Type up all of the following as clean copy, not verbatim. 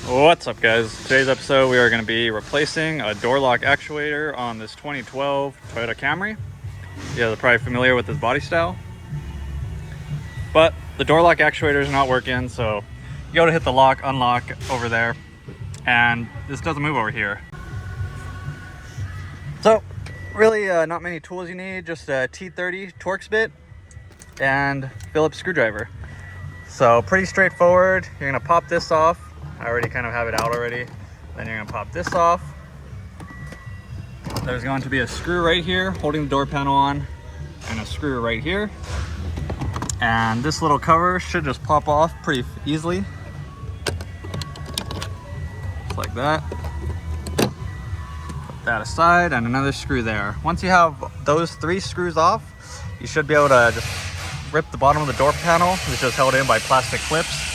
What's up, guys? Today's episode we are going to be replacing a door lock actuator on this 2012 Toyota Camry. You guys are probably familiar with this body style, but the door lock actuator is not working, so you go to hit the lock, unlock over there, and this doesn't move over here. So really not many tools you need, just a T30 Torx bit and Phillips screwdriver. So pretty straightforward. You're going to pop this off. I already kind of have it out already. Then you're gonna pop this off. There's going to be a screw right here holding the door panel on, and a screw right here. And this little cover should just pop off pretty easily. Just like that. Put that aside, and another screw there. Once you have those 3 screws off, you should be able to just rip the bottom of the door panel, which is held in by plastic clips.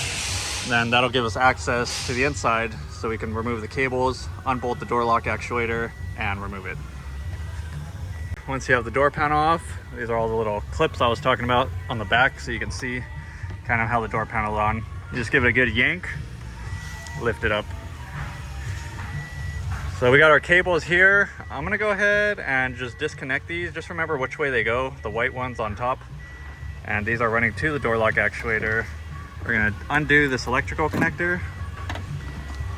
Then that'll give us access to the inside so we can remove the cables, unbolt the door lock actuator, and remove it. Once you have the door panel off, these are all the little clips I was talking about on the back, so you can see kind of how the door panel is on. You just give it a good yank, lift it up. So we got our cables here. I'm gonna go ahead and just disconnect these. Just remember which way they go. The white ones on top, and these are running to the door lock actuator. We're gonna undo this electrical connector.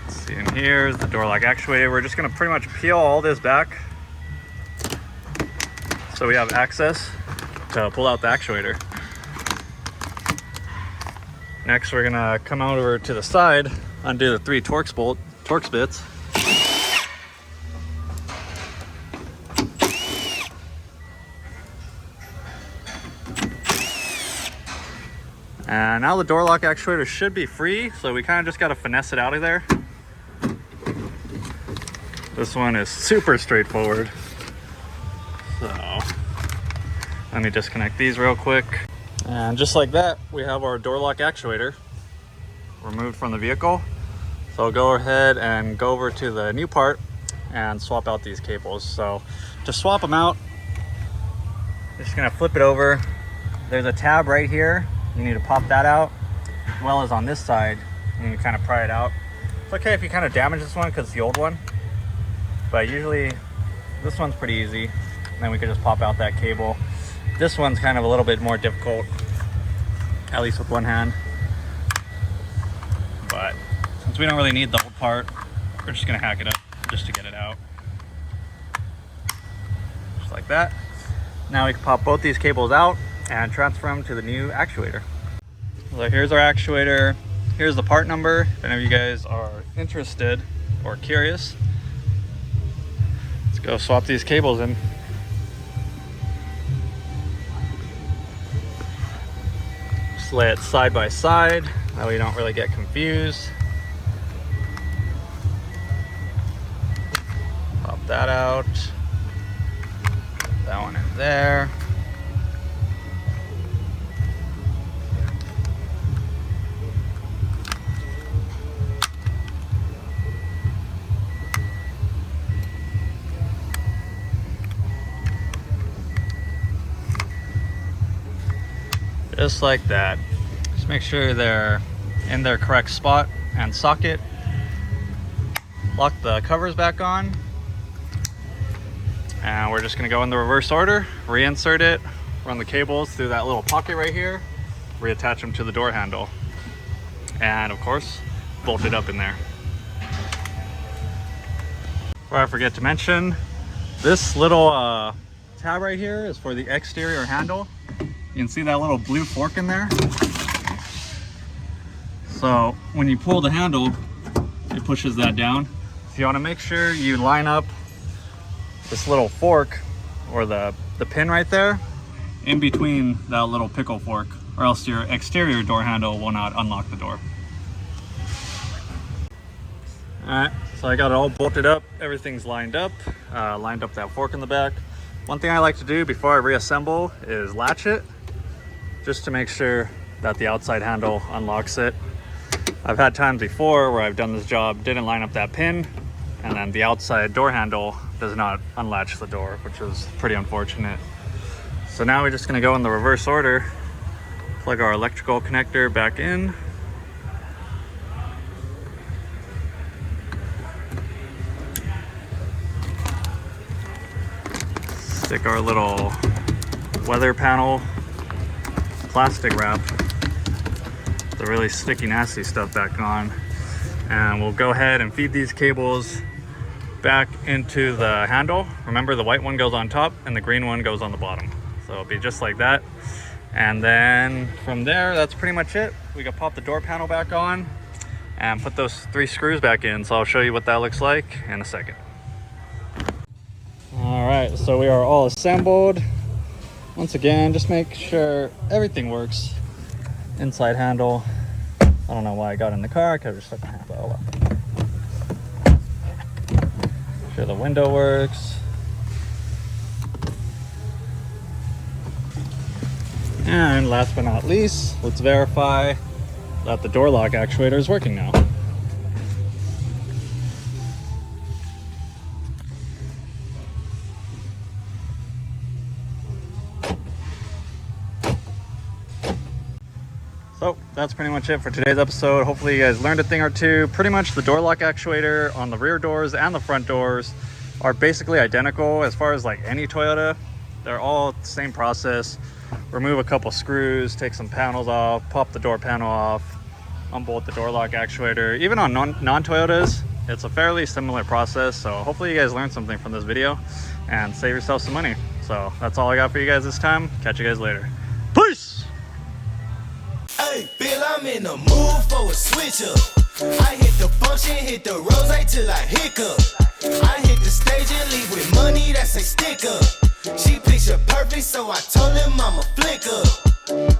Let's see, and here's the door lock actuator. We're just gonna pretty much peel all this back so we have access to pull out the actuator. Next, we're gonna come out over to the side, undo the 3 Torx bits. And now the door lock actuator should be free, so we kind of just got to finesse it out of there. This one is super straightforward. So let me disconnect these real quick. And just like that, we have our door lock actuator removed from the vehicle. So I'll go ahead and go over to the new part and swap out these cables. So to swap them out, just gonna flip it over. There's a tab right here. You need to pop that out, as well as on this side, and you kind of pry it out. It's okay if you kind of damage this one because it's the old one, but usually this one's pretty easy. And then we can just pop out that cable. This one's kind of a little bit more difficult, at least with one hand. But since we don't really need the whole part, we're just gonna hack it up just to get it out. Just like that. Now we can pop both these cables out and transfer them to the new actuator. So here's our actuator. Here's the part number, if any of you guys are interested or curious. Let's go swap these cables in. Just lay it side by side, that way you don't really get confused. Pop that out. Put that one in there. Just like that. Just make sure they're in their correct spot and socket. Lock the covers back on. And we're just gonna go in the reverse order, reinsert it, run the cables through that little pocket right here, reattach them to the door handle. And of course, bolt it up in there. Before I forget to mention, this little tab right here is for the exterior handle. You can see that little blue fork in there. So when you pull the handle, it pushes that down. So you want to make sure you line up this little fork, or the pin right there, in between that little pickle fork, or else your exterior door handle will not unlock the door. Alright, so I got it all bolted up, everything's lined up that fork in the back. One thing I like to do before I reassemble is latch it, just to make sure that the outside handle unlocks it. I've had times before where I've done this job, didn't line up that pin, and then the outside door handle does not unlatch the door, which is pretty unfortunate. So now we're just gonna go in the reverse order, plug our electrical connector back in, Stick our little weather panel plastic wrap, the really sticky, nasty stuff back on. And we'll go ahead and feed these cables back into the handle. Remember, the white one goes on top and the green one goes on the bottom. So it'll be just like that. And then from there, that's pretty much it. We can pop the door panel back on and put those 3 screws back in. So I'll show you what that looks like in a second. All right, so we are all assembled. Once again, just make sure everything works. Inside handle. I don't know why I got in the car. I could have just stuck my handle. Oh well. Make sure the window works. And last but not least, let's verify that the door lock actuator is working now. So that's pretty much it for today's episode. Hopefully you guys learned a thing or two. Pretty much the door lock actuator on the rear doors and the front doors are basically identical as far as like any Toyota. They're all the same process. Remove a couple screws, take some panels off, pop the door panel off, unbolt the door lock actuator. Even on non-Toyotas, it's a fairly similar process. So hopefully you guys learned something from this video and save yourself some money. So that's all I got for you guys this time. Catch you guys later. Peace! Hey, Bill, I'm in the mood for a switch up. I hit the function, hit the rose till I hiccup. I hit the stage and leave with money that's a stick up. She picture perfect, so I told him I'm a flick up.